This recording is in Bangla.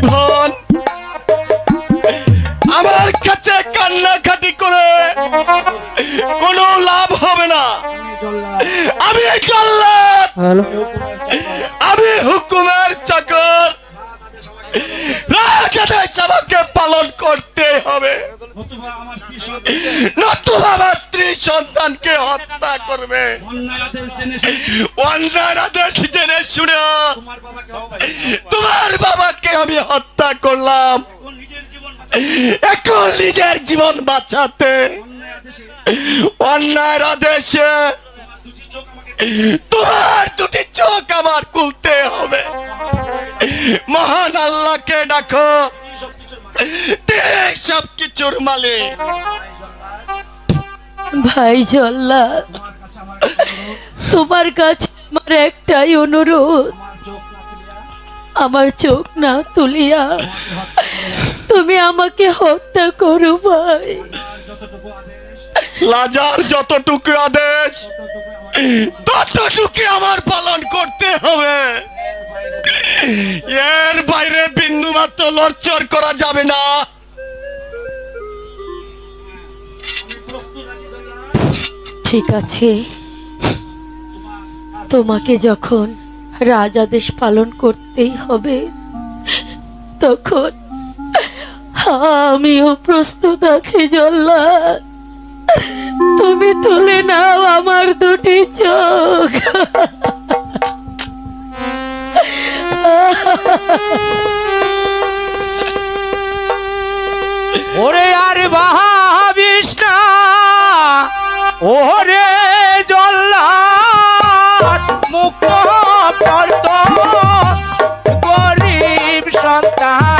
বোন আমার কাছে কান্নাকাটি করে কোনো লাভ হবে না। আমি জল্লাদ, আমি হুকুমের চাকর। রাজাদেশ আমাকে পালন করতে হবে, নতুবা আমার স্ত্রী সন্তানকে হত্যা করবে। অন্যায় আদেশ জেনে শুনে তোমার বাবাকে আমি হত্যা করলাম। এখন নিজের জীবন বাঁচাতে অন্যায়ের আদেশে তোমার দুটি চোখ আমার খুলতে হবে। মহান আল্লাহকে ডাকো, তিনি সব কিছুর মালিক। ভাই জল্লাদ, তোমার কাছে আমার একটাই অনুরোধ, আমার চোখ না তুলিয়া তুমি আমাকে হত্যা করো ভাই। লাজার যতটুকু আদেশ ততটুকু আমার পালন করতে হবে, এর বাইরে বিন্দু মাত্র লড়চড় করা যাবে না। ঠিক আছে, তোমাকে যখন রাজাদেশ পালন করতেই হবে তখন আমিও প্রস্তুত আছি জল্লাদ। তুমি তুলে নাও আমার দুটি চোখ। ওরে আর ভাবিস না, ওরে জল্লাদ, মুক্ত করত গরিব সন্তান।